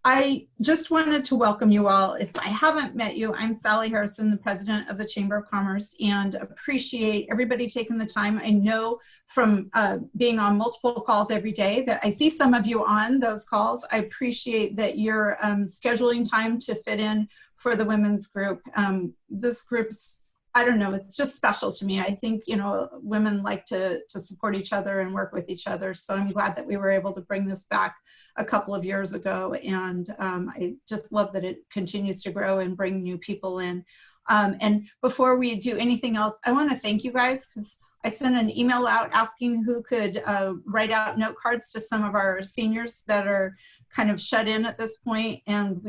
I just wanted to welcome you all. If I haven't met you, I'm Sally Harrison, the president of the Chamber of Commerce, and appreciate everybody taking the time. I know from being on multiple calls every day that I see some of you on those calls. I appreciate that you're scheduling time to fit in for the women's group. This group's, I don't know, it's just special to me. I think, you know, women like to support each other and work with each other. So I'm glad that we were able to bring this back a couple of years ago. And I just love that it continues to grow and bring new people in. And before we do anything else, I want to thank you guys, because I sent an email out asking who could write out note cards to some of our seniors that are kind of shut in at this point. And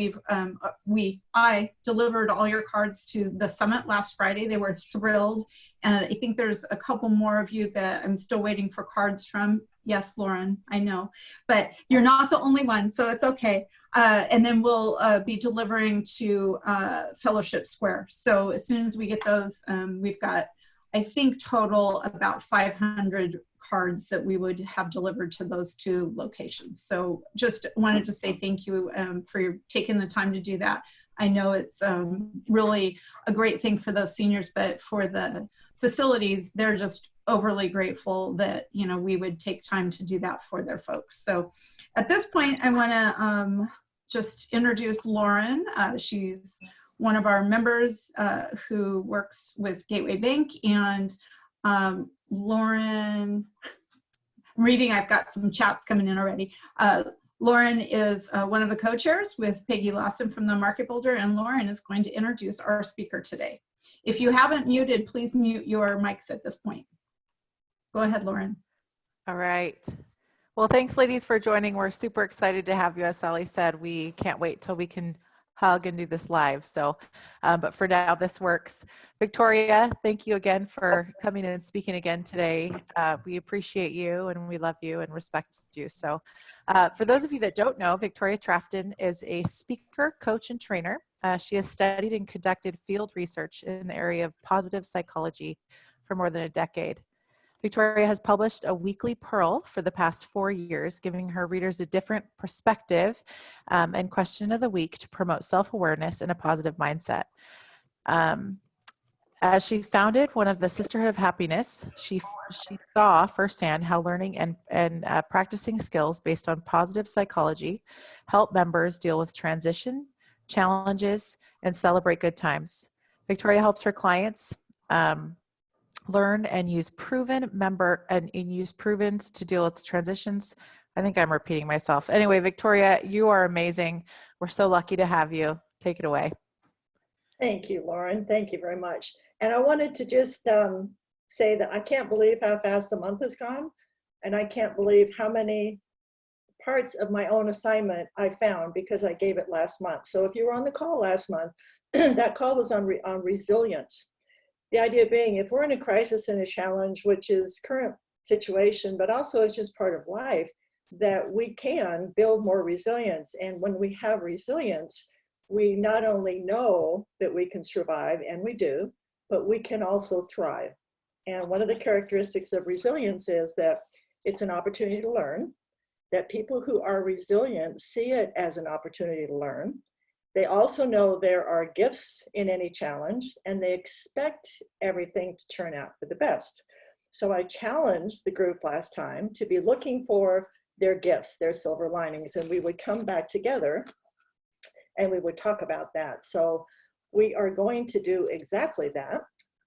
I delivered all your cards to the summit last Friday. They were thrilled. And I think there's a couple more of you that I'm still waiting for cards from. Yes, Lauren, I know, but you're not the only one, so it's okay. And then we'll be delivering to Fellowship Square. So as soon as we get those, we've got, I think, total about 500 cards that we would have delivered to those two locations. So just wanted to say thank you for taking the time to do that. I know it's really a great thing for those seniors, but for the facilities, they're just overly grateful that, you know, we would take time to do that for their folks. So at this point, I want to just introduce Lauren. She's one of our members who works with Gateway Bank. And Lauren, I'm reading, I've got some chats coming in already. Lauren is one of the co-chairs with Peggy Lawson from the Market Builder, and Lauren is going to introduce our speaker today. If you haven't muted, please mute your mics at this point. Go ahead, Lauren. All right. Well, thanks, ladies, for joining. We're super excited to have you. As Sally said, we can't wait till we can hug and do this live. So, but for now, this works. Victoria, thank you again for coming in and speaking again today. We appreciate you and we love you and respect you. So for those of you that don't know, Victoria Trafton is a speaker, coach, and trainer. She has studied and conducted field research in the area of positive psychology for more than a decade. Victoria has published a weekly Pearl for the past 4 years, giving her readers a different perspective and question of the week to promote self-awareness and a positive mindset. As she founded one of the Sisterhood of Happiness, she saw firsthand how learning and practicing skills based on positive psychology help members deal with transition, challenges, and celebrate good times. Victoria helps her clients learn and use provens to deal with transitions. I think I'm repeating myself. Anyway, Victoria, you are amazing. We're so lucky to have you. Take it away. Thank you, Lauren. Thank you very much. And I wanted to just say that I can't believe how fast the month has gone. And I can't believe how many parts of my own assignment I found because I gave it last month. So if you were on the call last month, that call was on resilience. The idea being, if we're in a crisis and a challenge, which is current situation, but also it's just part of life, that we can build more resilience. And when we have resilience, we not only know that we can survive, and we do, but we can also thrive. And one of the characteristics of resilience is that it's an opportunity to learn, that people who are resilient see it as an opportunity to learn. They also know there are gifts in any challenge, and they expect everything to turn out for the best. So I challenged the group last time to be looking for their gifts, their silver linings, and we would come back together and we would talk about that. So we are going to do exactly that.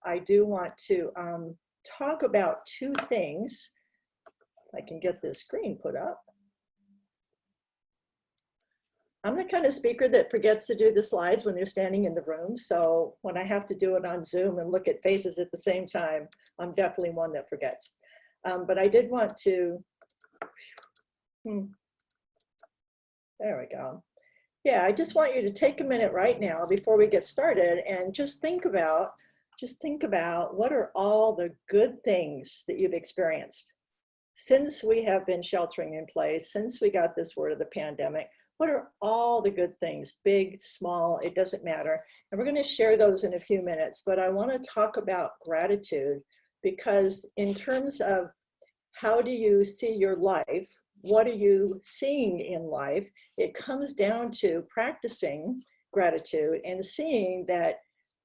I do want to talk about two things. If I can get this screen put up. I'm the kind of speaker that forgets to do the slides when they're standing in the room. So when I have to do it on Zoom and look at faces at the same time, I'm definitely one that forgets. But I did want to, there we go. Yeah, I just want you to take a minute right now before we get started and just think about what are all the good things that you've experienced since we have been sheltering in place, since we got this word of the pandemic. What are all the good things, big, small, it doesn't matter. And we're going to share those in a few minutes, but I want to talk about gratitude because in terms of how do you see your life what are you seeing in life? It comes down to practicing gratitude and seeing that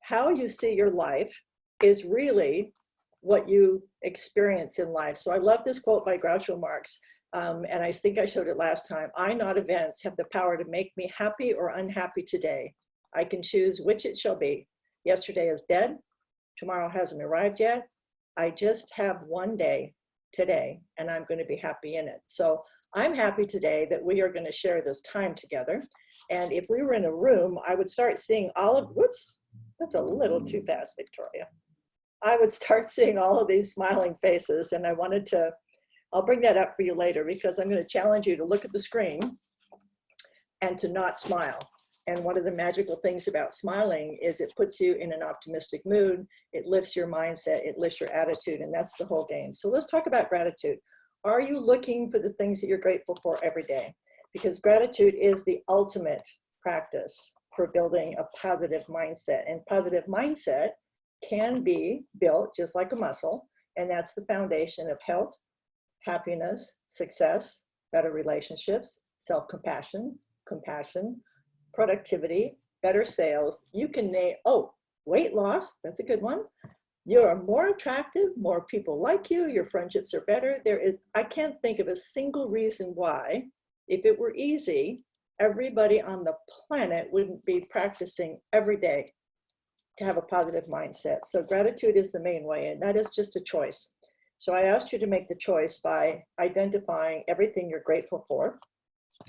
how you see your life is really what you experience in life. So I love this quote by Groucho Marx, and I think I showed it last time. I, not events, have the power to make me happy or unhappy today. I can choose which it shall be. Yesterday is dead. Tomorrow hasn't arrived yet. I just have one day today, and I'm going to be happy in it. So I'm happy today that we are going to share this time together. And if we were in a room, I would start seeing all of, whoops, that's a little too fast, Victoria. I would start seeing all of these smiling faces, and I wanted to, I'll bring that up for you later, because I'm going to challenge you to look at the screen and to not smile. And one of the magical things about smiling is it puts you in an optimistic mood, it lifts your mindset, it lifts your attitude, and that's the whole game. So let's talk about gratitude. Are you looking for the things that you're grateful for every day? Because gratitude is the ultimate practice for building a positive mindset. And positive mindset can be built just like a muscle, and that's the foundation of health, happiness, success, better relationships, self-compassion, compassion, productivity, better sales. You can name, oh, weight loss, that's a good one. You're more attractive, more people like you, your friendships are better. I can't think of a single reason why, if it were easy, everybody on the planet wouldn't be practicing every day to have a positive mindset. So gratitude is the main way, and that is just a choice. So I asked you to make the choice by identifying everything you're grateful for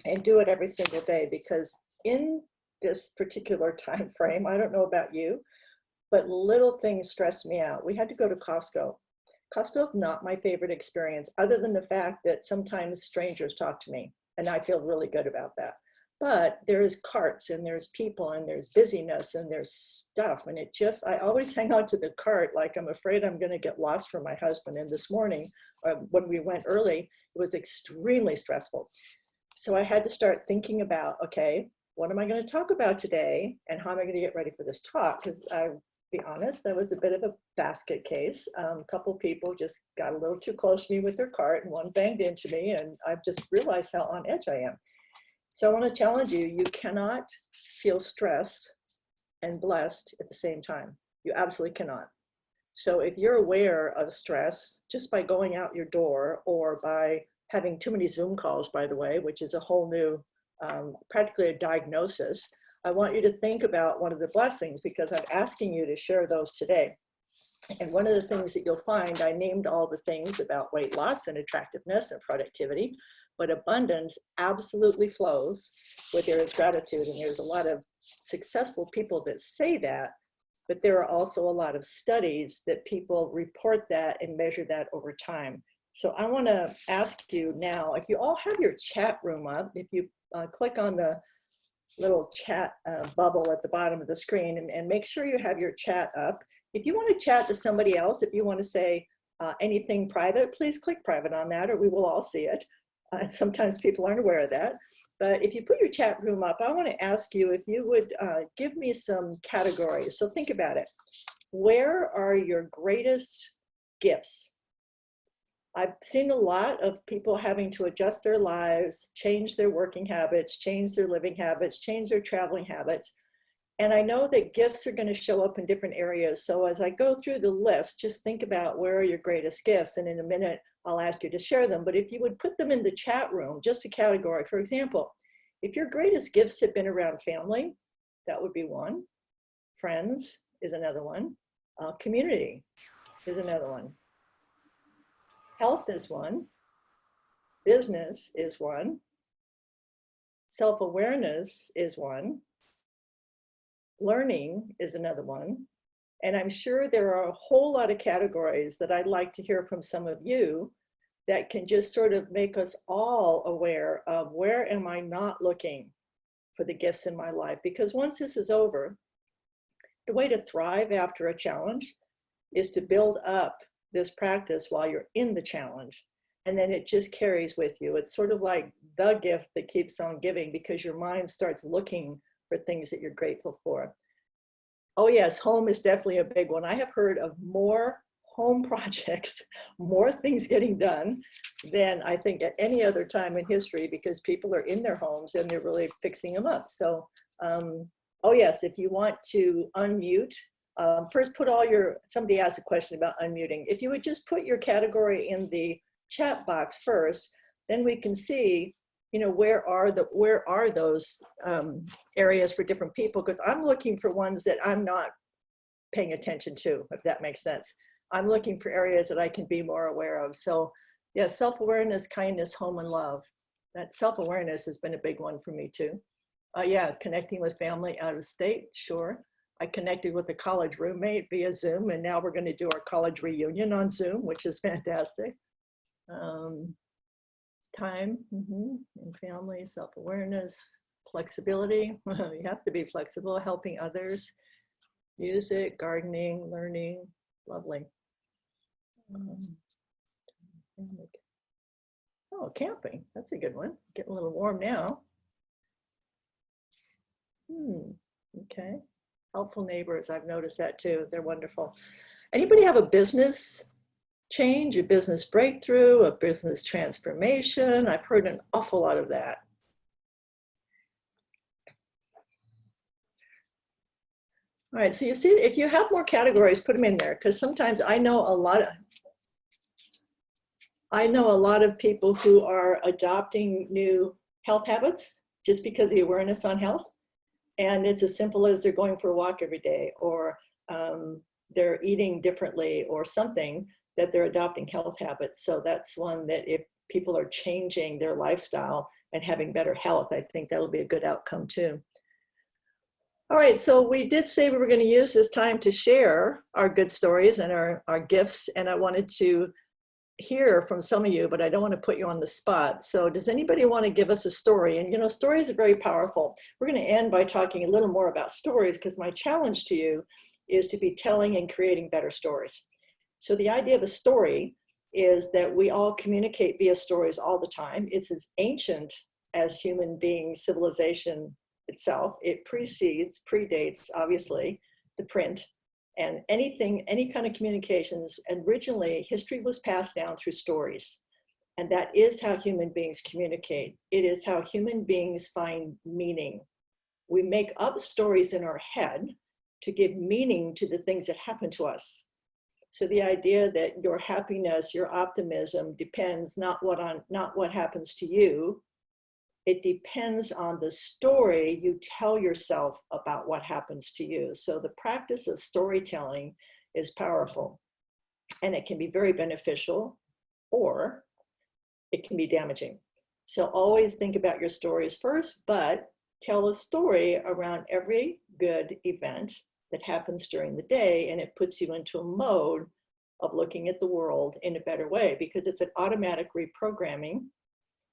and do it every single day, because in this particular time frame, I don't know about you, but little things stress me out. We had to go to Costco. Costco is not my favorite experience, other than the fact that sometimes strangers talk to me, and I feel really good about that. But there's carts, and there's people, and there's busyness, and there's stuff, and I always hang on to the cart like I'm afraid I'm gonna get lost from my husband. And this morning, when we went early, it was extremely stressful. So I had to start thinking about, okay, what am I going to talk about today, and how am I going to get ready for this talk? Because I'll be honest, that was a bit of a basket case. A couple people just got a little too close to me with their cart, and one banged into me, and I've just realized how on edge I am. So I want to challenge you, you cannot feel stress and blessed at the same time. You absolutely cannot. So if you're aware of stress, just by going out your door, or by having too many Zoom calls, by the way, which is a whole new, practically a diagnosis, I want you to think about one of the blessings, because I'm asking you to share those today. And one of the things that you'll find, I named all the things about weight loss and attractiveness and productivity, but abundance absolutely flows where there is gratitude. And there's a lot of successful people that say that, but there are also a lot of studies that people report that and measure that over time. So I want to ask you now, if you all have your chat room up, if you click on the little chat bubble at the bottom of the screen, and make sure you have your chat up. If you want to chat to somebody else, if you want to say anything private, please click private on that, or we will all see it. Sometimes people aren't aware of that. But if you put your chat room up, I want to ask you if you would give me some categories. So think about it. Where are your greatest gifts? I've seen a lot of people having to adjust their lives, change their working habits, change their living habits, change their traveling habits. And I know that gifts are going to show up in different areas. So as I go through the list, just think about where are your greatest gifts. And in a minute, I'll ask you to share them. But if you would put them in the chat room, just a category. For example, if your greatest gifts have been around family, that would be one. Friends is another one. Community is another one. Health is one. Business is one. Self-awareness is one. Learning is another one. And I'm sure there are a whole lot of categories that I'd like to hear from some of you that can just sort of make us all aware of where am I not looking for the gifts in my life. Because once this is over, the way to thrive after a challenge is to build up this practice while you're in the challenge. And then it just carries with you. It's sort of like the gift that keeps on giving, because your mind starts looking for things that you're grateful for. Oh yes, home is definitely a big one. I have heard of more home projects, more things getting done than I think at any other time in history, because people are in their homes and they're really fixing them up. So, oh yes, if you want to unmute, first put all your, somebody asked a question about unmuting. If you would just put your category in the chat box first, then we can see, you know, where are those areas for different people, because I'm looking for ones that I'm not paying attention to, if that makes sense. I'm looking for areas that I can be more aware of. So yeah, self-awareness, kindness, home, and love. That self-awareness has been a big one for me too. Yeah, connecting with family out of state, sure. I connected with a college roommate via Zoom, and now we're going to do our college reunion on Zoom, which is fantastic. Time, and family, self-awareness, flexibility. You have to be flexible, helping others, music, gardening, learning, lovely. Oh, camping, that's a good one. Getting a little warm now. Okay, helpful neighbors, I've noticed that too. They're wonderful. Anybody have a business change, a business breakthrough, a business transformation? I've heard an awful lot of that. All right, so you see, if you have more categories, put them in there, because sometimes I know a lot of people who are adopting new health habits just because of the awareness on health. And it's as simple as they're going for a walk every day, or they're eating differently, or something that they're adopting health habits. So that's one that if people are changing their lifestyle and having better health, I think that'll be a good outcome too. All right, so we did say we were going to use this time to share our good stories and our gifts, and I wanted to hear from some of you, but I don't want to put you on the spot. So does anybody want to give us a story? And you know, stories are very powerful. We're going to end by talking a little more about stories, because my challenge to you is to be telling and creating better stories. So the idea of a story is that we all communicate via stories all the time. It's as ancient as human beings, civilization itself. It predates, obviously, the print. And anything, any kind of communications, originally history was passed down through stories. And that is how human beings communicate. It is how human beings find meaning. We make up stories in our head to give meaning to the things that happen to us. So the idea that your happiness, your optimism depends not what happens to you, it depends on the story you tell yourself about what happens to you. So the practice of storytelling is powerful, and it can be very beneficial, or it can be damaging. So always think about your stories first, but tell a story around every good event that happens during the day, and it puts you into a mode of looking at the world in a better way, because it's an automatic reprogramming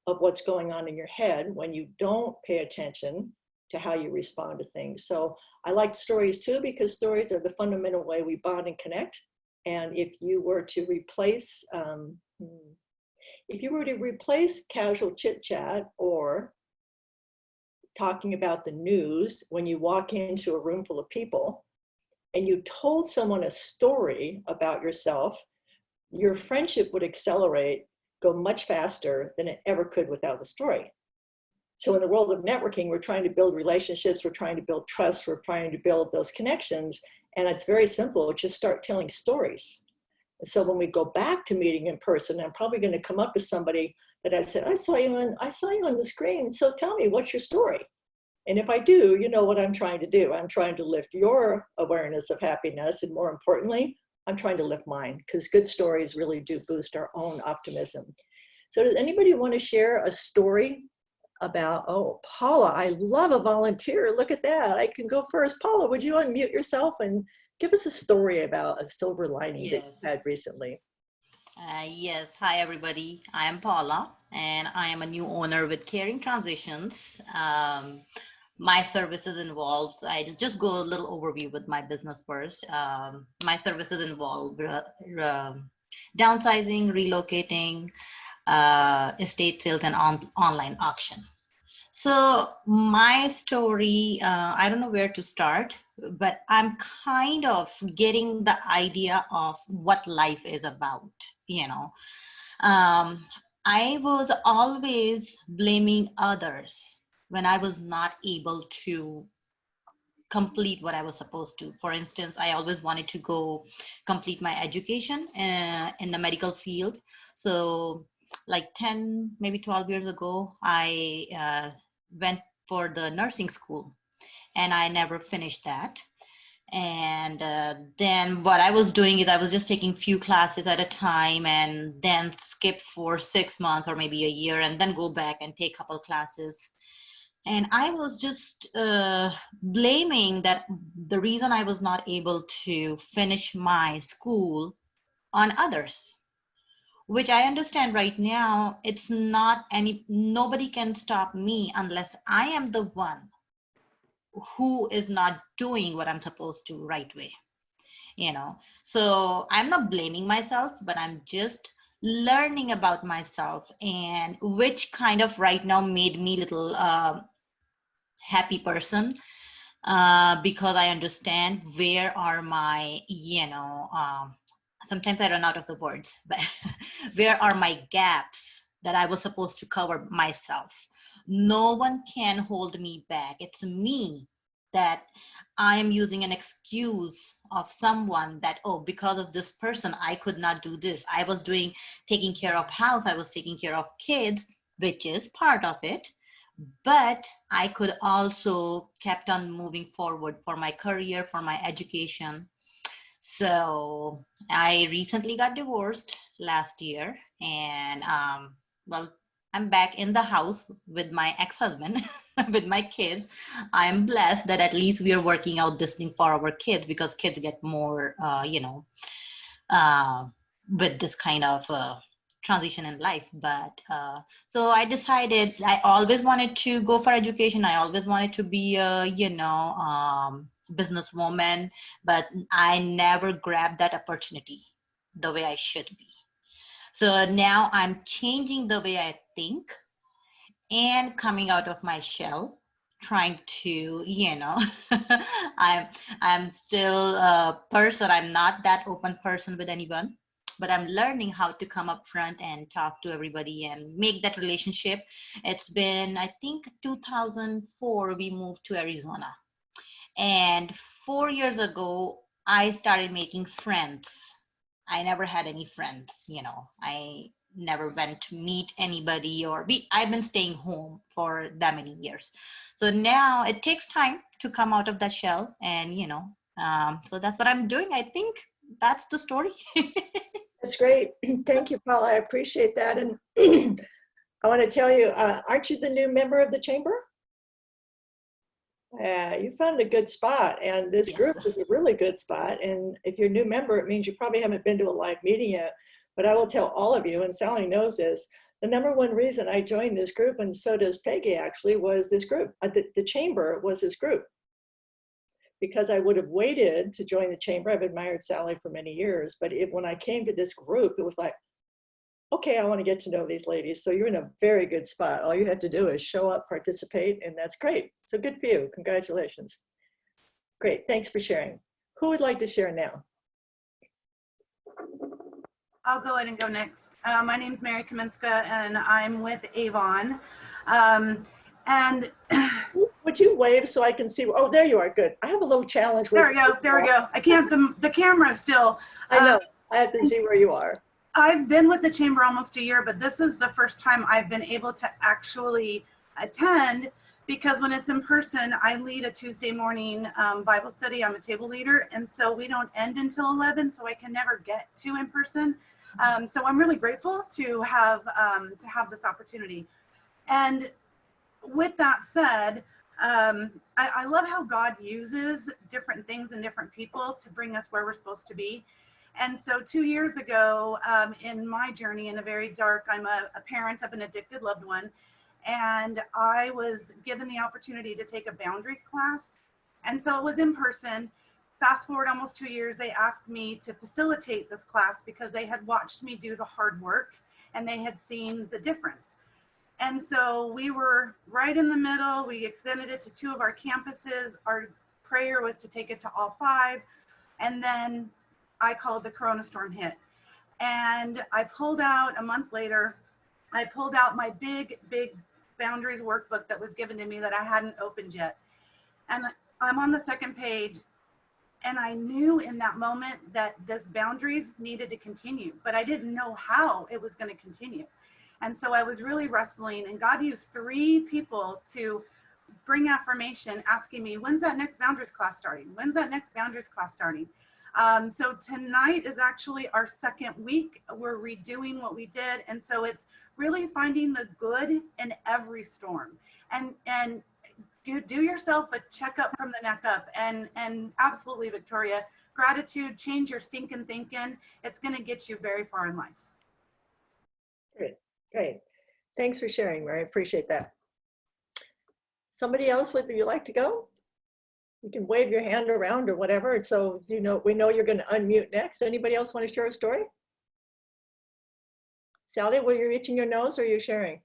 of what's going on in your head when you don't pay attention to how you respond to things. So I like stories too, because stories are the fundamental way we bond and connect. And if you were to replace, casual chit chat or talking about the news when you walk into a room full of people, and you told someone a story about yourself, your friendship would accelerate, go much faster than it ever could without the story. So in the world of networking, we're trying to build relationships, we're trying to build trust, we're trying to build those connections, and it's very simple, just start telling stories. And so when we go back to meeting in person, I'm probably going to come up to somebody that I said, I saw you on the screen, so tell me, what's your story? And if I do, you know what I'm trying to do. I'm trying to lift your awareness of happiness, and more importantly, I'm trying to lift mine, because good stories really do boost our own optimism. So does anybody want to share a story about, oh, Paula, I love a volunteer. Look at that. I can go first. Paula, would you unmute yourself and give us a story about a silver lining that you had recently? Yes. Hi, everybody. I am Paula, and I am a new owner with Caring Transitions. My services involves, I'll just go a little overview with my business first. My services involve downsizing, relocating, estate sales, and online auction. So my story, I don't know where to start, but I'm kind of getting the idea of what life is about, you know. Um, I was always blaming others when I was not able to complete what I was supposed to. For instance, I always wanted to go complete my education in the medical field. So like 10, maybe 12 years ago, I went for the nursing school and I never finished that. And then what I was doing is I was just taking few classes at a time and then skip for 6 months or maybe a year and then go back and take a couple classes. And I was just blaming that the reason I was not able to finish my school on others, which I understand right now. It's not nobody can stop me unless I am the one who is not doing what I'm supposed to right way, you know. So I'm not blaming myself, but I'm just learning about myself, and which kind of right now made me little happy person, because I understand where are my, sometimes I run out of the words, but where are my gaps that I was supposed to cover myself. No one can hold me back. It's me that I am using an excuse of someone that, oh, because of this person, I could not do this. I was taking care of house, I was taking care of kids, which is part of it. But I could also kept on moving forward for my career, for my education. So I recently got divorced last year, and well, I'm back in the house with my ex-husband, with my kids. I'm blessed that at least we are working out this thing for our kids, because kids get more, uh, with this kind of transition in life. But so I decided I always wanted to go for education. I always wanted to be a, businesswoman, but I never grabbed that opportunity the way I should be. So now I'm changing the way I think and coming out of my shell, trying to, I'm still a person. I'm not that open person with anyone, but I'm learning how to come up front and talk to everybody and make that relationship. It's been, I think, 2004 we moved to Arizona, and 4 years ago I started making friends. I never had any friends, I never went to meet anybody, I've been staying home for that many years. So now it takes time to come out of that shell, and, so that's what I'm doing. I think that's the story. That's great. Thank you, Paula. I appreciate that. And I want to tell you, aren't you the new member of the chamber? Yeah, you found a good spot, and this group is a really good spot. And if you're a new member, it means you probably haven't been to a live meeting yet. But I will tell all of you, and Sally knows this, the number one reason I joined this group, and so does Peggy actually, was this group. The chamber was this group. Because I would have waited to join the chamber. I've admired Sally for many years, but when I came to this group, it was like, okay, I want to get to know these ladies. So you're in a very good spot. All you have to do is show up, participate, and that's great. So good for you. Congratulations. Great. Thanks for sharing. Who would like to share now? I'll go ahead and go next. My name is Mary Kaminska, and I'm with Avon. And would you wave so I can see? Oh, there you are. Good. I have a little challenge. There we go. There we go. I can't. The camera still. I know. I have to see where you are. I've been with the chamber almost a year, but this is the first time I've been able to actually attend, because when it's in person, I lead a Tuesday morning Bible study. I'm a table leader, and so we don't end until 11, so I can never get to in person. So I'm really grateful to have this opportunity. And with that said, I love how God uses different things and different people to bring us where we're supposed to be. And so 2 years ago, in my journey, in a very dark, I'm a parent of an addicted loved one, and I was given the opportunity to take a boundaries class. And so it was in person. Fast forward almost 2 years, they asked me to facilitate this class because they had watched me do the hard work and they had seen the difference. And so we were right in the middle. We expanded it to 2 of our campuses. Our prayer was to take it to all 5. And then I called the Corona storm hit. And I pulled out, a month later, I pulled out my big boundaries workbook that was given to me that I hadn't opened yet. And I'm on the second page. And I knew in that moment that this boundaries needed to continue, but I didn't know how it was going to continue. And so I was really wrestling, and God used 3 people to bring affirmation, asking me, when's that next boundaries class starting? When's that next boundaries class starting? So tonight is actually our 2nd week. We're redoing what we did. And so it's really finding the good in every storm. And you do yourself a checkup from the neck up. And absolutely, Victoria, gratitude, change your stinking thinking. It's going to get you very far in life. Great. Thanks for sharing, Mary. Appreciate that. Somebody else, would you like to go? You can wave your hand around or whatever. So, we know you're going to unmute next. Anybody else want to share a story? Sally, were you itching your nose or are you sharing?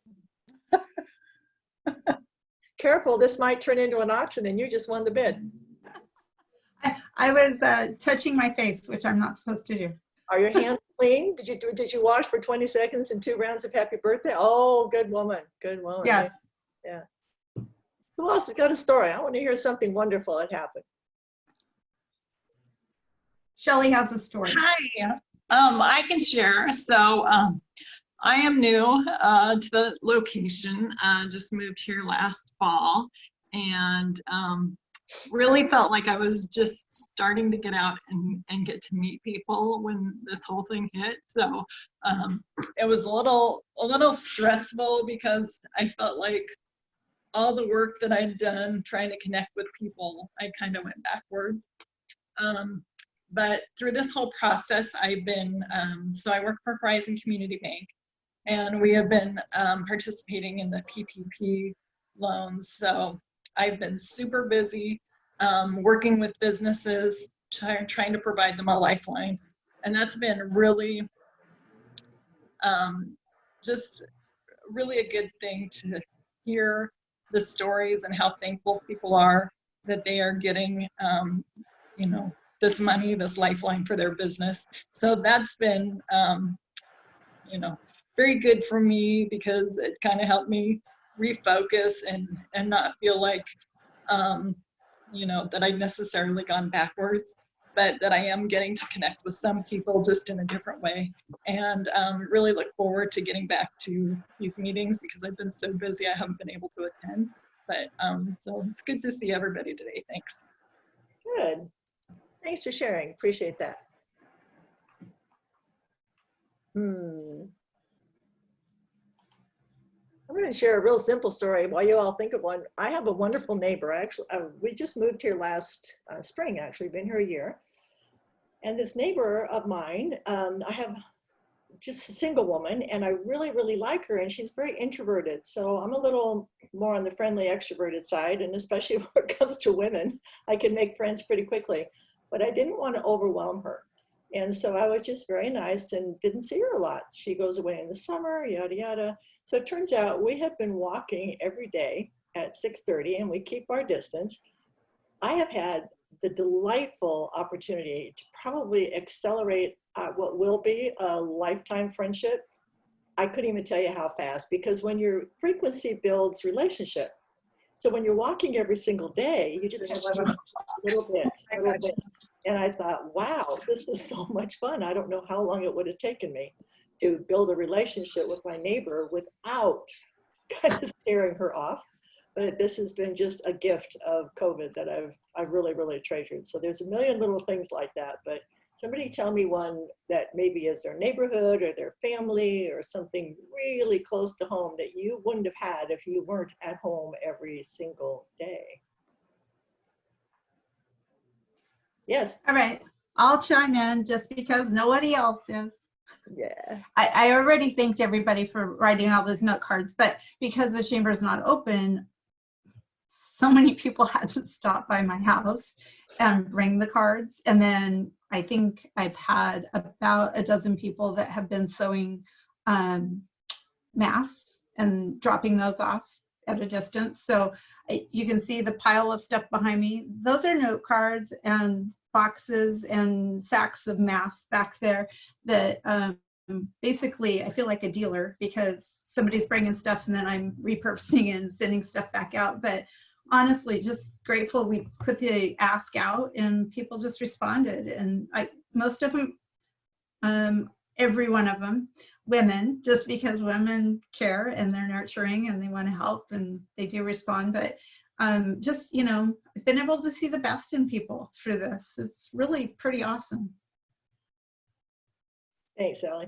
Careful, this might turn into an auction and you just won the bid. I was touching my face, which I'm not supposed to do. Are your hands clean? Did you wash for 20 seconds and 2 rounds of happy birthday? Oh, good woman. Good woman. Yes. Yeah. Who else has got a story? I want to hear something wonderful that happened. Shelley has a story. Hi, I can share. So I am new to the location, just moved here last fall, and really felt like I was just starting to get out and get to meet people when this whole thing hit. So it was a little stressful because I felt like all the work that I'd done trying to connect with people, I kind of went backwards. But through this whole process, I've been, so I work for Horizon Community Bank, and we have been participating in the PPP loans. So I've been super busy working with businesses, trying to provide them a lifeline. And that's been really just really a good thing to hear the stories and how thankful people are that they are getting, this money, this lifeline for their business. So that's been, very good for me because it kind of helped me refocus and not feel like, that I've necessarily gone backwards, but that I am getting to connect with some people just in a different way. And really look forward to getting back to these meetings because I've been so busy I haven't been able to attend. But so it's good to see everybody today. Thanks. Good. Thanks for sharing. Appreciate that. I'm going to share a real simple story while you all think of one. I have a wonderful neighbor. Actually, we just moved here last spring, actually, been here a year. And this neighbor of mine, I have just a single woman, and I really, really like her, and she's very introverted. So I'm a little more on the friendly, extroverted side, and especially when it comes to women, I can make friends pretty quickly. But I didn't want to overwhelm her. And so I was just very nice and didn't see her a lot. She goes away in the summer, yada, yada. So it turns out we have been walking every day at 6:30 and we keep our distance. I have had the delightful opportunity to probably accelerate what will be a lifetime friendship. I couldn't even tell you how fast, because when your frequency builds relationship, so when you're walking every single day, you just have little bits. And I thought, wow, this is so much fun. I don't know how long it would have taken me to build a relationship with my neighbor without kind of scaring her off. But this has been just a gift of COVID that I've really, really treasured. So there's a million little things like that. But somebody tell me one that maybe is their neighborhood or their family or something really close to home that you wouldn't have had if you weren't at home every single day. Yes. All right, I'll chime in just because nobody else is. Yeah. I already thanked everybody for writing all those note cards, but because the chamber is not open, so many people had to stop by my house and bring the cards. And then I think I've had about a dozen people that have been sewing masks and dropping those off at a distance. So you can see the pile of stuff behind me. Those are note cards and boxes and sacks of masks back there that basically I feel like a dealer because somebody's bringing stuff and then I'm repurposing and sending stuff back out. But honestly, just grateful we put the ask out and people just responded. And most of them, every one of them, women, just because women care and they're nurturing and they want to help and they do respond. But just, you know, I've been able to see the best in people through this. It's really pretty awesome. Thanks, Sally.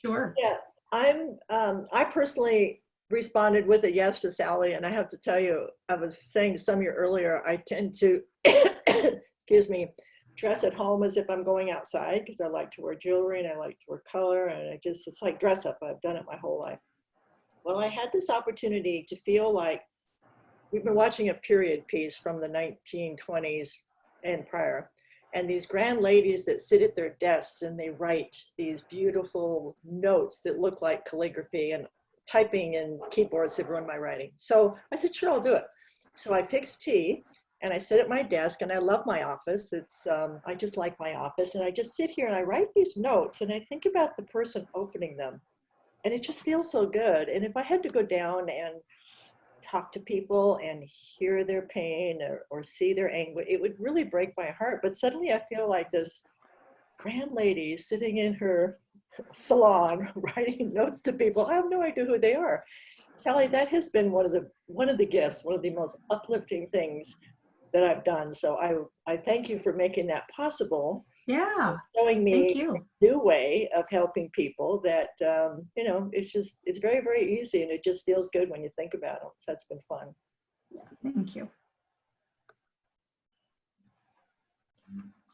Sure. Yeah, I personally responded with a yes to Sally, and I have to tell you, I was saying to some of you earlier, I tend to, excuse me, dress at home as if I'm going outside because I like to wear jewelry and I like to wear color, and it's like dress up. I've done it my whole life. Well, I had this opportunity to feel like we've been watching a period piece from the 1920s and prior. And these grand ladies that sit at their desks and they write these beautiful notes that look like calligraphy and typing in keyboards that ruin my writing. So I said, sure, I'll do it. So I fixed tea and I sit at my desk, and I love my office. I just like my office, and I just sit here and I write these notes and I think about the person opening them, and it just feels so good. And if I had to go down and talk to people and hear their pain or see their anguish, it would really break my heart. But suddenly I feel like this grand lady sitting in her salon writing notes to people. I have no idea who they are. Sally, that has been one of the gifts, one of the most uplifting things that I've done. So I thank you for making that possible. Yeah. Showing me Thank you. a new way of helping people that, you know, it's very, very easy, and it just feels good when you think about it. So that's been fun. Thank you.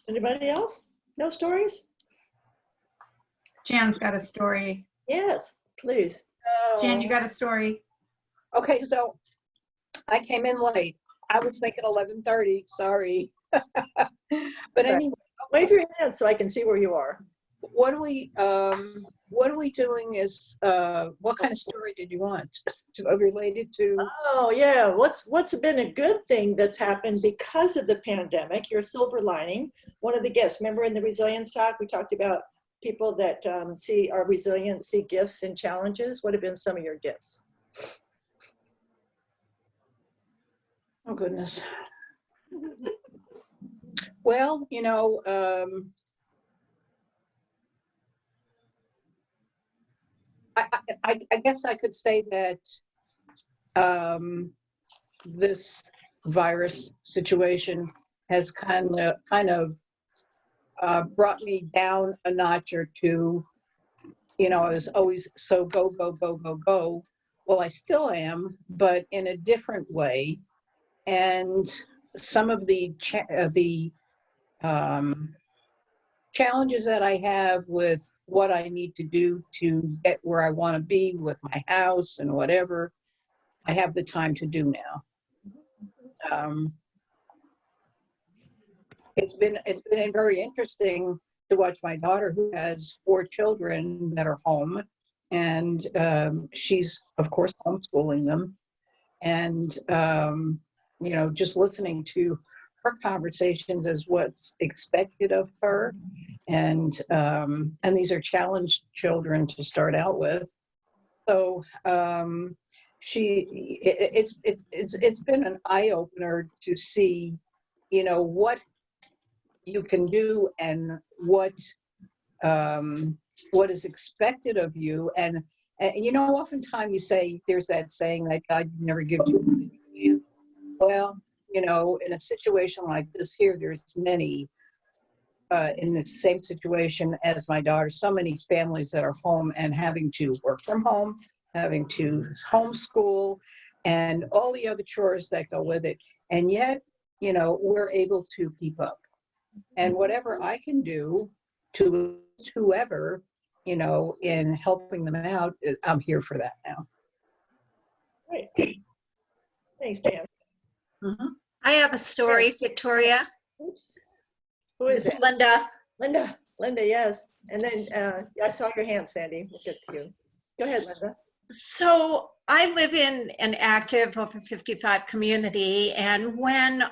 Anybody else? No stories? Jan's got a story. Yes, please. Jan, you got a story? Okay, so I came in late. I was thinking 11:30, sorry. But anyway, Wave your hand so I can see where you are. what are we doing is, what kind of story did you want? Related to? Oh yeah, what's been a good thing that's happened because of the pandemic? Your silver lining. One of the gifts. Remember in the resilience talk, we talked about people that are resilient, see gifts and challenges. What have been some of your gifts? Oh goodness. Well, you know, I guess I could say that this virus situation has kind of brought me down a notch or two. You know, I was always so go, go, go, go, go. Well, I still am, but in a different way. And some of the challenges that I have with what I need to do to get where I want to be with my house and whatever, I have the time to do now. It's been very interesting to watch my daughter, who has 4 children that are home, and she's of course homeschooling them, and you know, just listening to her conversations as what's expected of her, and these are challenged children to start out with. So it's been an eye opener to see, you know, what you can do and what is expected of you. And you know, oftentimes you say, there's that saying that God never gives you anything. Well, you know, in a situation like this here, there's many in the same situation as my daughter, so many families that are home and having to work from home, having to homeschool, and all the other chores that go with it. And yet, you know, we're able to keep up. And whatever I can do to whoever, you know, in helping them out, I'm here for that now. Great. Thanks, Dan. Mm-hmm. I have a story, Victoria. Oops. Who is It's it? Linda. Linda, yes. And then I saw your hand, Sandy. We'll get to you. Go ahead, Linda. So I live in an active over 55 community, and when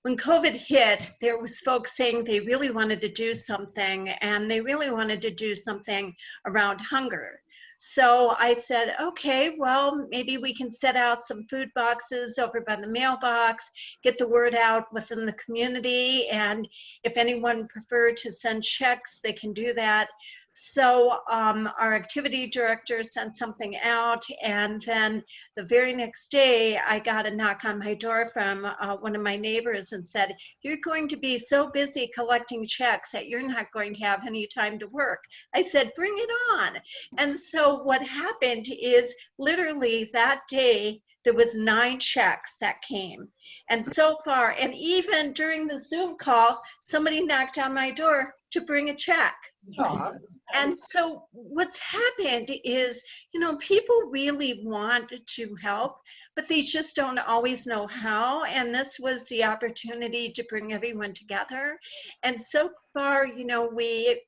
COVID hit, there was folks saying they really wanted to do something, and they really wanted to do something around hunger. So I said, okay, well, maybe we can set out some food boxes over by the mailbox, get the word out within the community, and if anyone preferred to send checks, they can do that. So our activity director sent something out, and then the very next day I got a knock on my door from one of my neighbors and said, you're going to be so busy collecting checks that you're not going to have any time to work. I said, bring it on. And so what happened is literally that day there was 9 checks that came. And so far, and even during the Zoom call, somebody knocked on my door to bring a check. Aw. And so what's happened is, people really want to help, but they just don't always know how. And this was the opportunity to bring everyone together. And so far, we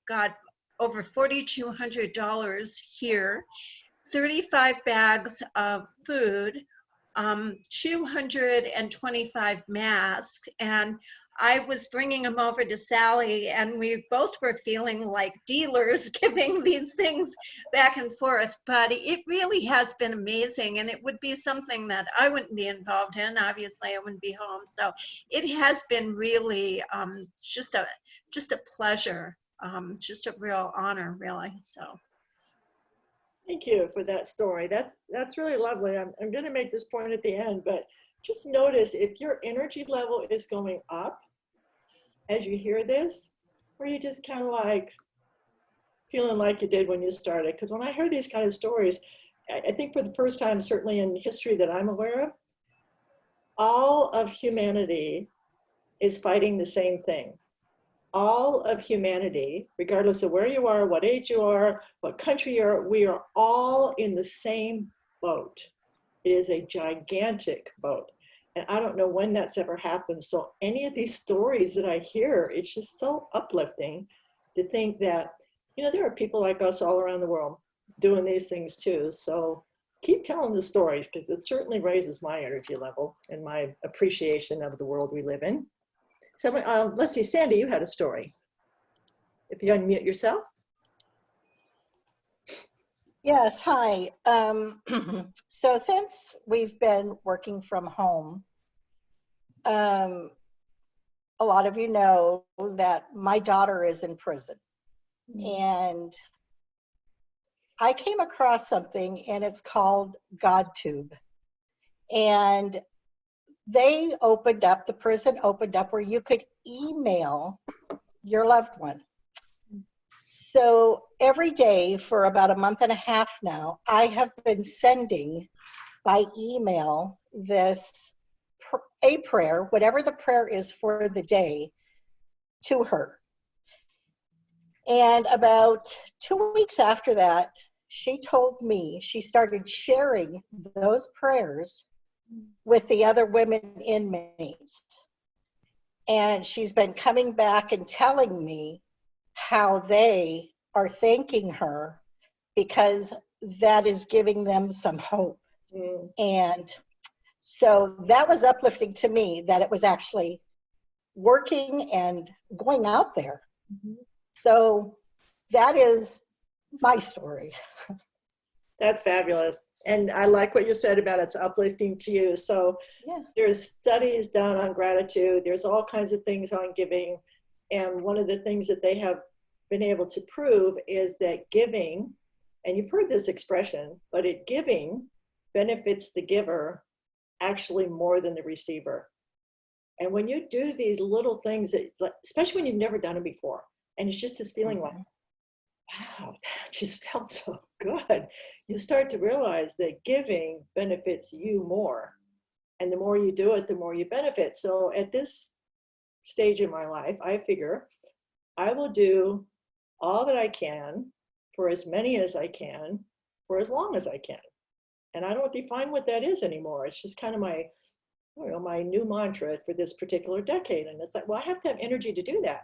got over $4,200 here, 35 bags of food, 225 masks, and I was bringing them over to Sally, and we both were feeling like dealers giving these things back and forth. But it really has been amazing, and it would be something that I wouldn't be involved in. Obviously, I wouldn't be home. So it has been really just a pleasure, just a real honor, really. So. Thank you for that story. That's really lovely. I'm going to make this point at the end, but just notice if your energy level is going up as you hear this, or you just kind of like feeling like you did when you started. Because when I hear these kind of stories, I think for the first time, certainly in history that I'm aware of, all of humanity is fighting the same thing. All of humanity, regardless of where you are, what age you are, what country you are, we are all in the same boat. It is a gigantic boat. And I don't know when that's ever happened. So any of these stories that I hear, it's just so uplifting to think that, there are people like us all around the world doing these things too. So keep telling the stories, because it certainly raises my energy level and my appreciation of the world we live in. So let's see, Sandy, you had a story. If you unmute yourself. Yes, hi. So since we've been working from home, a lot of you know that my daughter is in prison. And I came across something, and it's called GodTube. And they opened up, the prison opened up where you could email your loved one. So every day for about a month and a half now, I have been sending by email a prayer, whatever the prayer is for the day, to her. And about 2 weeks after that, she told me she started sharing those prayers with the other women inmates. And she's been coming back and telling me how they are thanking her because that is giving them some hope. And so that was uplifting to me, that it was actually working and going out there. So that is my story. That's fabulous. And I like what you said about it's uplifting to you. So yeah. There's studies done on gratitude. There's all kinds of things on giving. And one of the things that they have been able to prove is that giving, and you've heard this expression, but giving benefits the giver actually more than the receiver. And when you do these little things, that, especially when you've never done it before, and it's just this feeling like, wow, that just felt so good. You start to realize that giving benefits you more. And the more you do it, the more you benefit. So at this stage in my life, I figure I will do all that I can for as many as I can for as long as I can. And I don't define what that is anymore. It's just kind of my, my new mantra for this particular decade. And it's like, well, I have to have energy to do that.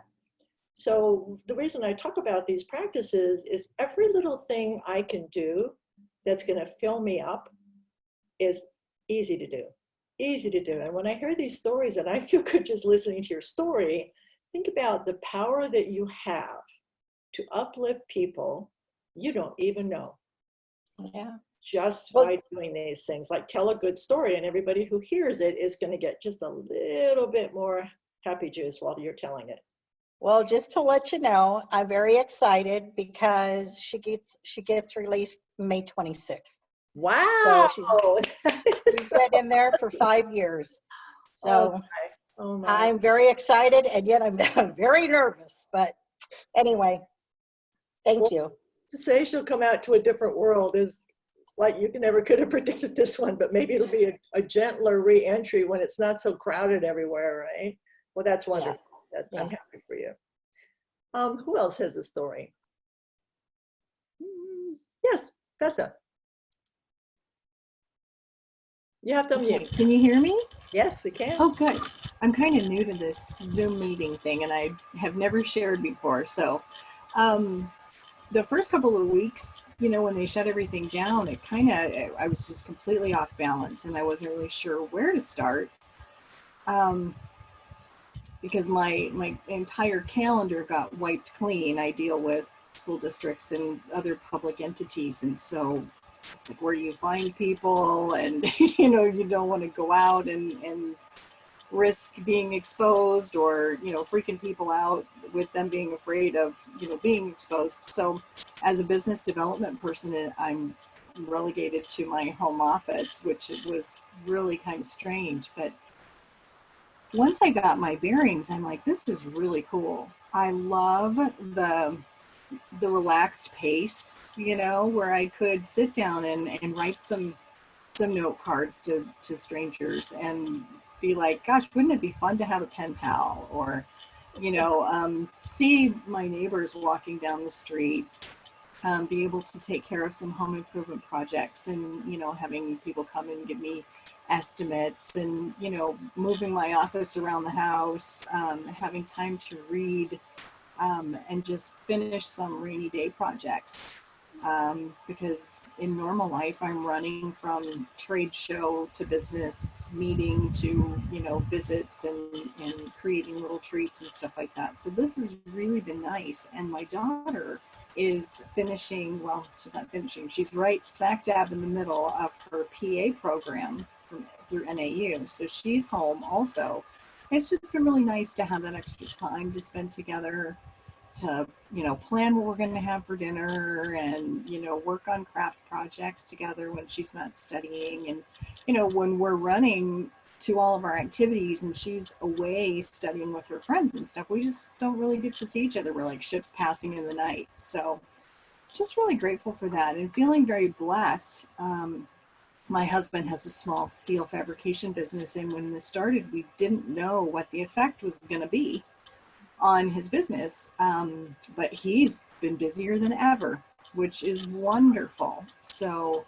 So the reason I talk about these practices is every little thing I can do that's going to fill me up is easy to do. Easy to do. And when I hear these stories, and I feel good just listening to your story, think about the power that you have to uplift people you don't even know. Yeah. Just by doing these things, like tell a good story, and everybody who hears it is going to get just a little bit more happy juice while you're telling it. Well, just to let you know, I'm very excited because she gets released May 26th. Wow. So she's been in there for 5 years. So Oh my. I'm very excited, and yet I'm very nervous. But anyway, thank you. To say she'll come out to a different world is like you never could have predicted this one, but maybe it'll be a gentler re-entry when it's not so crowded everywhere, right? Well, that's wonderful. Yeah. I'm happy for you. Who else has a story? Yes, Mesa. You have to Okay, unmute. can you hear me? Yes, we can. Oh, good. I'm kind of new to this Zoom meeting thing, and I have never shared before. So the first couple of weeks, you know, when they shut everything down, I was just completely off balance, and I wasn't really sure where to start because my entire calendar got wiped clean. I deal with school districts and other public entities, and so it's like, where do you find people? And you know, you don't want to go out and risk being exposed, or you know, freaking people out with them being afraid of, you know, being exposed. So as a business development person, I'm relegated to my home office, which was really kind of strange. But once I got my bearings, I'm like, this is really cool. I love the relaxed pace, you know, where I could sit down and write some note cards to strangers and be like, gosh, wouldn't it be fun to have a pen pal? Or, you know, see my neighbors walking down the street, be able to take care of some home improvement projects, and, you know, having people come and give me estimates, and, you know, moving my office around the house, having time to read, and just finish some rainy day projects. Because in normal life, I'm running from trade show to business meeting to, you know, visits and creating little treats and stuff like that. So this has really been nice. And my daughter is finishing, well, she's not finishing, she's right smack dab in the middle of her PA program through NAU. So she's home also. It's just been really nice to have that extra time to spend together, to, you know, plan what we're going to have for dinner, and, you know, work on craft projects together when she's not studying. And, you know, when we're running to all of our activities and she's away studying with her friends and stuff, we just don't really get to see each other. We're like ships passing in the night. So just really grateful for that and feeling very blessed. My husband has a small steel fabrication business, and when this started, we didn't know what the effect was going to be on his business, but he's been busier than ever, which is wonderful. So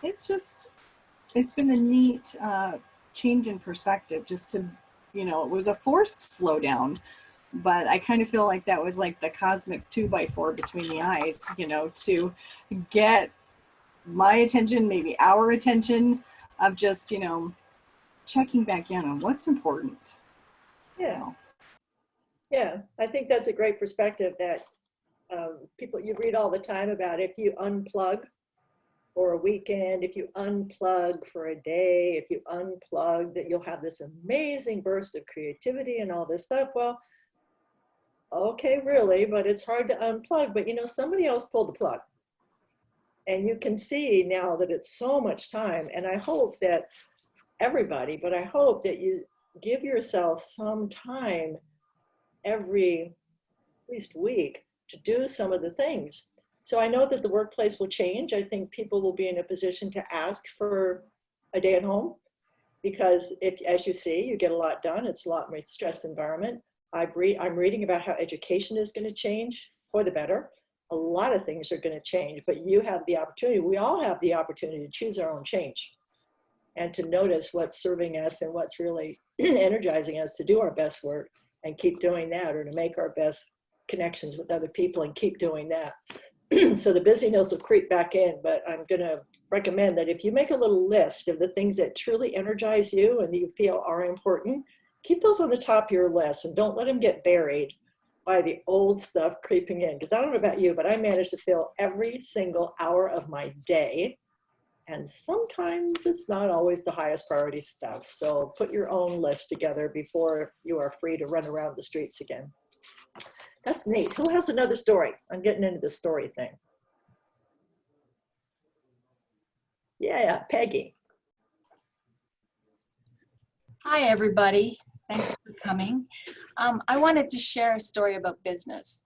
it's been a neat change in perspective, just to, you know, it was a forced slowdown, but I kind of feel like that was like the cosmic 2x4 between the eyes, you know, to get my attention, maybe our attention, of just, you know, checking back in on what's important. Yeah. So. Yeah, I think that's a great perspective that people, you read all the time about if you unplug for a weekend, if you unplug for a day, if you unplug, that you'll have this amazing burst of creativity and all this stuff. Well, okay, really, but it's hard to unplug. But, you know, somebody else pulled the plug. And you can see now that it's so much time. And I hope that everybody, but I hope that you give yourself some time every at least week to do some of the things. So I know that the workplace will change. I think people will be in a position to ask for a day at home, because if, as you see, you get a lot done. It's a lot more stressed environment. I'm reading about how education is going to change for the better. A lot of things are going to change, but you have the opportunity. We all have the opportunity to choose our own change and to notice what's serving us and what's really energizing us to do our best work and keep doing that, or to make our best connections with other people and keep doing that. So the busyness will creep back in, but I'm going to recommend that if you make a little list of the things that truly energize you and you feel are important, keep those on the top of your list and don't let them get buried by the old stuff creeping in. Because I don't know about you, but I manage to fill every single hour of my day. And sometimes it's not always the highest priority stuff. So put your own list together before you are free to run around the streets again. That's neat. Who has another story? I'm getting into the story thing. Yeah, Peggy. Hi, everybody. Thanks for coming. I wanted to share a story about business.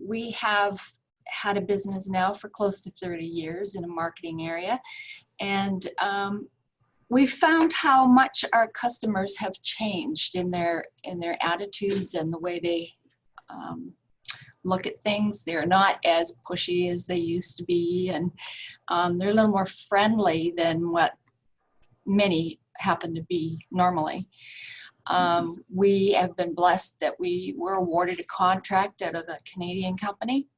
We have had a business now for close to 30 years in a marketing area, and we found how much our customers have changed in their attitudes and the way they look at things. They're not as pushy as they used to be, and they're a little more friendly than what many happen to be normally. We have been blessed that we were awarded a contract out of a Canadian company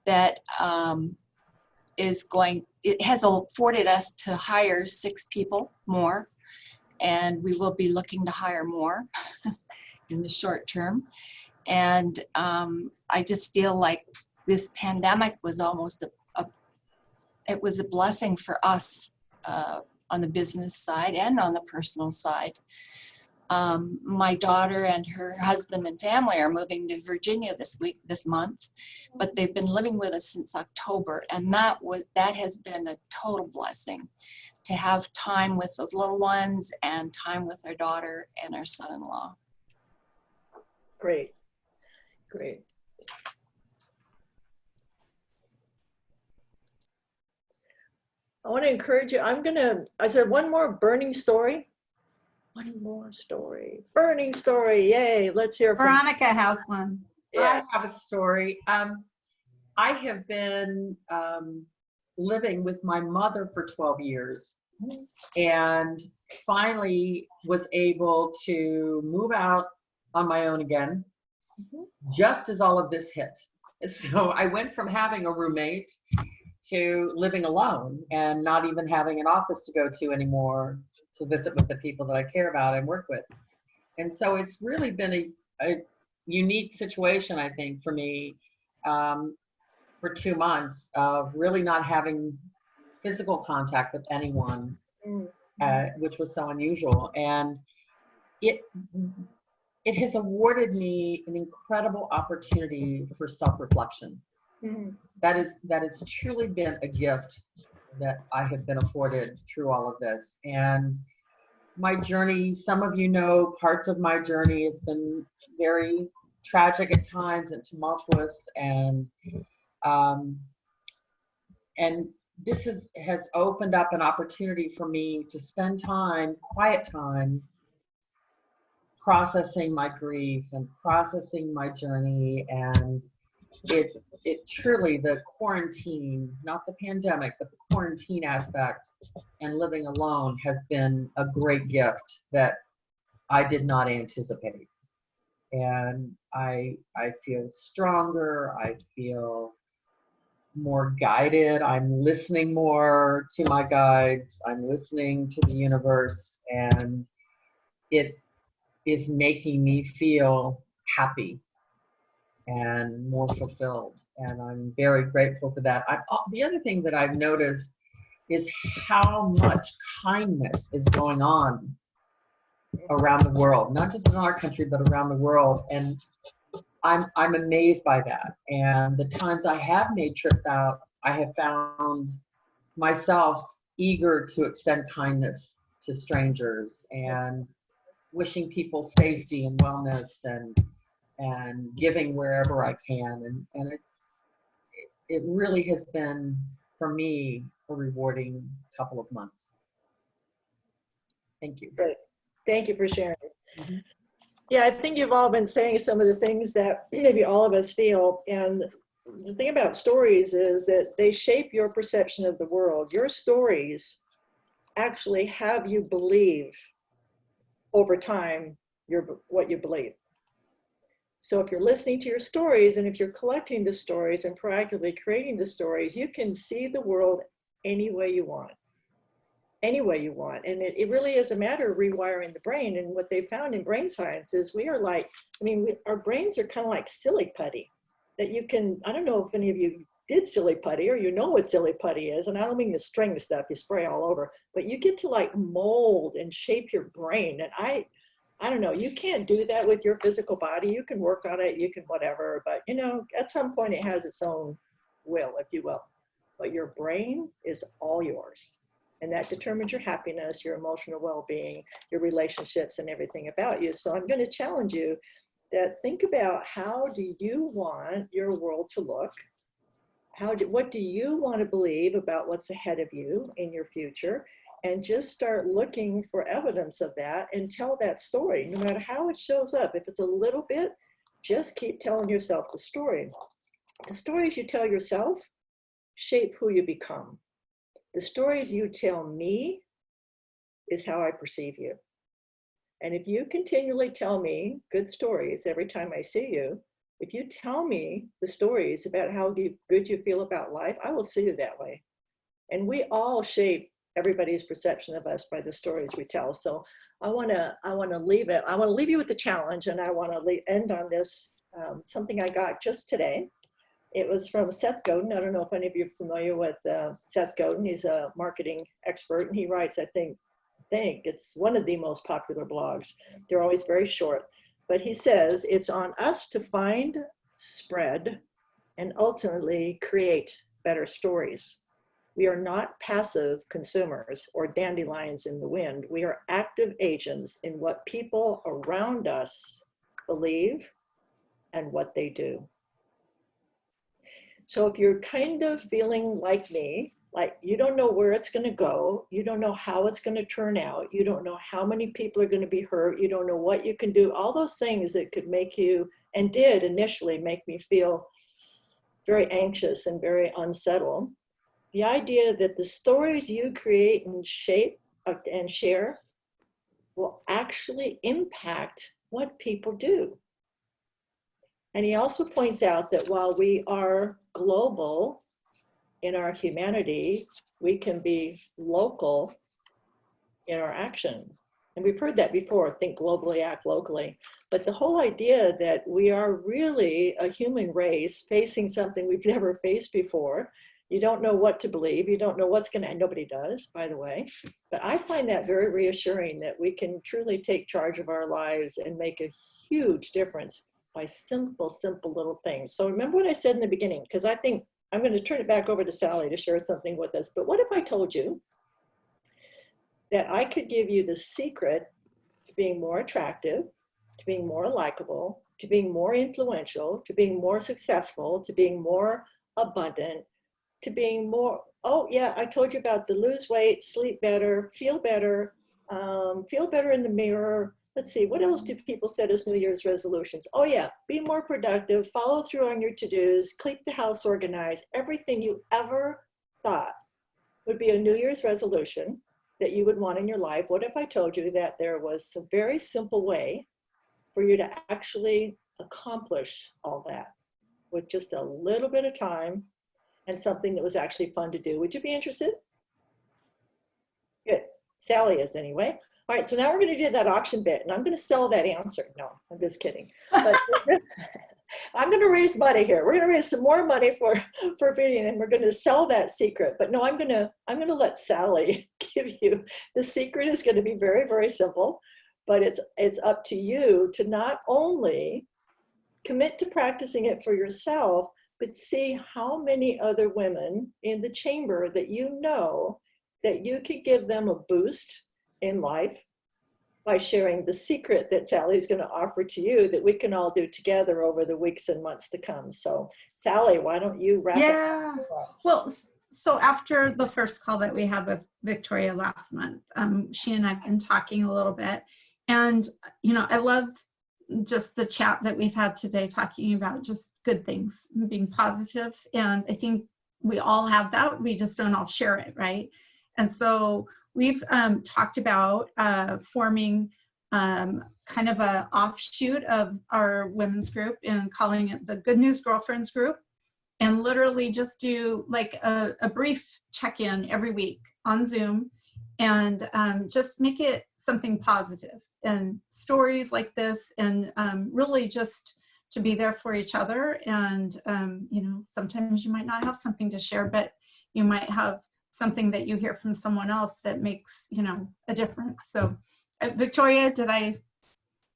that it has afforded us to hire 6 people more, and we will be looking to hire more in the short term. And I just feel like this pandemic was almost it was a blessing for us on the business side and on the personal side. My daughter and her husband and family are moving to Virginia this month, but they've been living with us since October, and that has been a total blessing to have time with those little ones and time with our daughter and our son-in-law. Great, great. I want to encourage you. I said one more burning story. One more story. Burning story. Yay. Let's hear from Veronica has one. Yeah. I have a story. I have been living with my mother for 12 years and finally was able to move out on my own again, just as all of this hit. So I went from having a roommate to living alone and not even having an office to go to anymore to visit with the people that I care about and work with. And so it's really been a unique situation, I think, for me for 2 months of really not having physical contact with anyone, which was so unusual. And it has awarded me an incredible opportunity for self-reflection. That has truly been a gift that I have been afforded through all of this. And my journey, some of you know parts of my journey, it's been very tragic at times and tumultuous, and this has opened up an opportunity for me to spend time, quiet time, processing my grief and processing my journey. And it truly, the quarantine, not the pandemic, but the quarantine aspect and living alone has been a great gift that I did not anticipate. And I feel stronger, I feel more guided, I'm listening more to my guides, I'm listening to the universe, and it is making me feel happy and more fulfilled. And I'm very grateful for that. The other thing that I've noticed is how much kindness is going on around the world, not just in our country, but around the world. And I'm amazed by that. And the times I have made trips out, I have found myself eager to extend kindness to strangers and wishing people safety and wellness and giving wherever I can. And it really has been, for me, a rewarding couple of months. Thank you. Great. Thank you for sharing. Yeah, I think you've all been saying some of the things that maybe all of us feel. And the thing about stories is that they shape your perception of the world. Your stories actually have you believe over time what you believe. So if you're listening to your stories and if you're collecting the stories and proactively creating the stories, you can see the world any way you want. Any way you want. And it really is a matter of rewiring the brain. And what they found in brain science is we are like, our brains are kind of like silly putty that you can, I don't know if any of you did silly putty or you know what silly putty is. And I don't mean the string stuff you spray all over, but you get to like mold and shape your brain. And I don't know, you can't do that with your physical body. You can work on it, you can whatever, but you know, at some point it has its own will, if you will. But your brain is all yours. And that determines your happiness, your emotional well-being, your relationships, and everything about you. So I'm going to challenge you that think about, how do you want your world to look? What do you want to believe about what's ahead of you in your future? And just start looking for evidence of that and tell that story, no matter how it shows up. If it's a little bit, just keep telling yourself the story. The stories you tell yourself shape who you become. The stories you tell me is how I perceive you. And if you continually tell me good stories every time I see you, if you tell me the stories about how good you feel about life, I will see you that way. And we all shape everybody's perception of us by the stories we tell. So I want to leave you with the challenge, and I want to end on this, something I got just today. It was from Seth Godin. I don't know if any of you are familiar with Seth Godin. He's a marketing expert, and he writes, I think it's one of the most popular blogs. They're always very short. But he says, it's on us to find, spread, and ultimately create better stories. We are not passive consumers or dandelions in the wind. We are active agents in what people around us believe and what they do. So if you're kind of feeling like me, like you don't know where it's going to go, you don't know how it's going to turn out, you don't know how many people are going to be hurt, you don't know what you can do, all those things that could make you, and did initially make me feel very anxious and very unsettled. The idea that the stories you create and shape and share will actually impact what people do. And he also points out that while we are global in our humanity, we can be local in our action. And we've heard that before, think globally, act locally. But the whole idea that we are really a human race facing something we've never faced before, you don't know what to believe, you don't know what's going to, and nobody does, by the way. But I find that very reassuring that we can truly take charge of our lives and make a huge difference by simple little things. So remember what I said in the beginning, because I think I'm going to turn it back over to Sally to share something with us. But what if I told you that I could give you the secret to being more attractive, to being more likable, to being more influential, to being more successful, to being more abundant, to being more, oh yeah, I told you about the lose weight, sleep better, feel better in the mirror. Let's see, what else do people set as New Year's resolutions? Oh yeah, be more productive, follow through on your to-dos, keep the house organized, everything you ever thought would be a New Year's resolution that you would want in your life. What if I told you that there was a very simple way for you to actually accomplish all that with just a little bit of time and something that was actually fun to do? Would you be interested? Good, Sally is anyway. All right, so now we're going to do that auction bit, and I'm going to sell that answer. No, I'm just kidding. But I'm going to raise money here. We're going to raise some more money for Vivian, and we're going to sell that secret. But no, I'm going to let Sally give you. The secret is going to be very, very simple, but it's up to you to not only commit to practicing it for yourself, but see how many other women in the chamber that you know that you could give them a boost in life by sharing the secret that Sally's going to offer to you that we can all do together over the weeks and months to come. So Sally, why don't you wrap Yeah. up? Well, so after the first call that we had with Victoria last month, she and I've been talking a little bit, and you know, I love just the chat that we've had today, talking about just good things, being positive. And I think we all have that, we just don't all share it, right? And so we've talked about forming kind of a offshoot of our women's group and calling it the Good News Girlfriends group, and literally just do like a brief check-in every week on Zoom, and just make it something positive, and stories like this, and really just to be there for each other. And you know, sometimes you might not have something to share, but you might have something that you hear from someone else that makes, you know, a difference. So Victoria, did I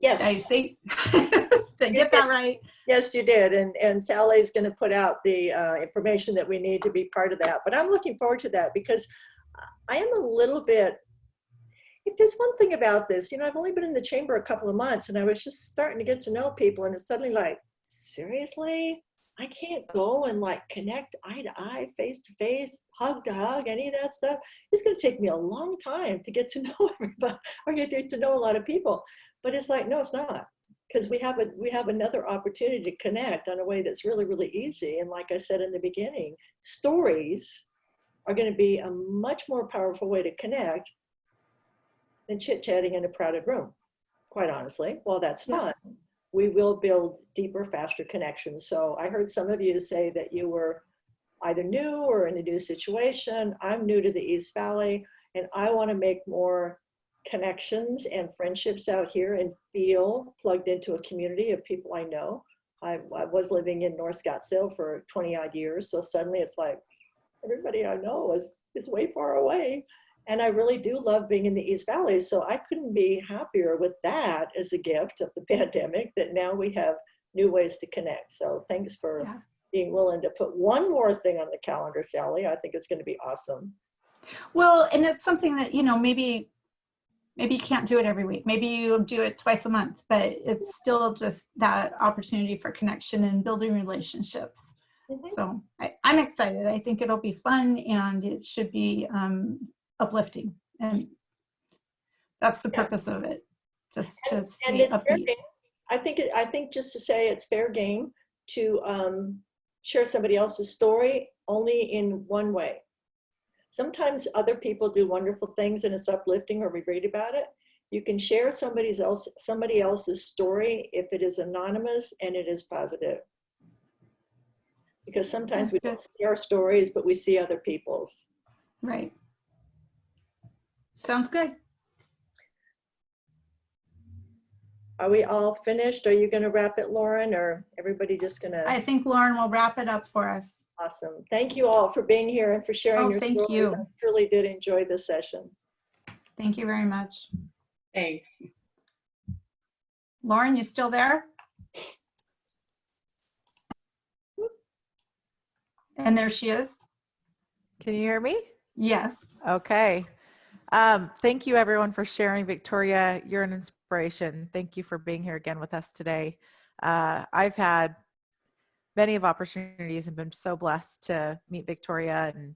say did I get that right? Yes, you did. And Sally's going to put out the information that we need to be part of that. But I'm looking forward to that, because I am a little bit, if there's one thing about this, you know, I've only been in the chamber a couple of months, and I was just starting to get to know people, and it's suddenly like, seriously? I can't go and like connect eye to eye, face to face, hug to hug, any of that stuff. It's going to take me a long time to get to know everybody, or get to know a lot of people. But it's like, no, it's not. Because we have another opportunity to connect on a way that's really, really easy. And like I said in the beginning, stories are going to be a much more powerful way to connect than chit-chatting in a crowded room, quite honestly. While that's fun, we will build deeper, faster connections. So I heard some of you say that you were either new or in a new situation. I'm new to the East Valley, and I want to make more connections and friendships out here and feel plugged into a community of people I know. I was living in North Scottsdale for 20 odd years. So suddenly it's like, everybody I know is way far away. And I really do love being in the East Valley. So I couldn't be happier with that as a gift of the pandemic, that now we have new ways to connect. So thanks for being willing to put one more thing on the calendar, Sally. I think it's going to be awesome. Well, and it's something that, you know, maybe you can't do it every week. Maybe you do it twice a month, but it's still just that opportunity for connection and building relationships. So I'm excited. I think it'll be fun, and it should be uplifting. And that's the purpose of it, just to stay upbeat. I think just to say it's fair game to share somebody else's story only in one way. Sometimes other people do wonderful things and it's uplifting, or we read about it. You can share somebody else's story if it is anonymous and it is positive. Because sometimes we don't see our stories, but we see other people's. Right. Sounds good. Are we all finished? Are you going to wrap it, Lauren, or everybody just going to? I think Lauren will wrap it up for us. Awesome. Thank you all for being here and for sharing your stories. Thank you. I truly did enjoy this session. Thank you very much. Thanks. Lauren, you still there? And there she is. Can you hear me? Yes. Okay. Thank you everyone for sharing. Victoria, you're an inspiration. Thank you for being here again with us today. I've had many of opportunities and been so blessed to meet Victoria and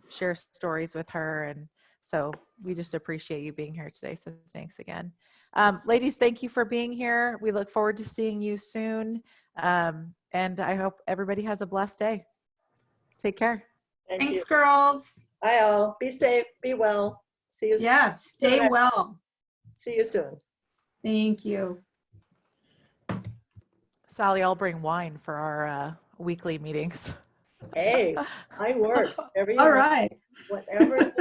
share stories with her. And so we just appreciate you being here today. So thanks again. Ladies, thank you for being here. We look forward to seeing you soon. And I hope everybody has a blessed day. Take care. Thanks, girls. Bye all. Be safe. Be well. See you soon. Yes, stay well. See you soon. Thank you. Sally, I'll bring wine for our weekly meetings. Hey, I works. All right. Whatever.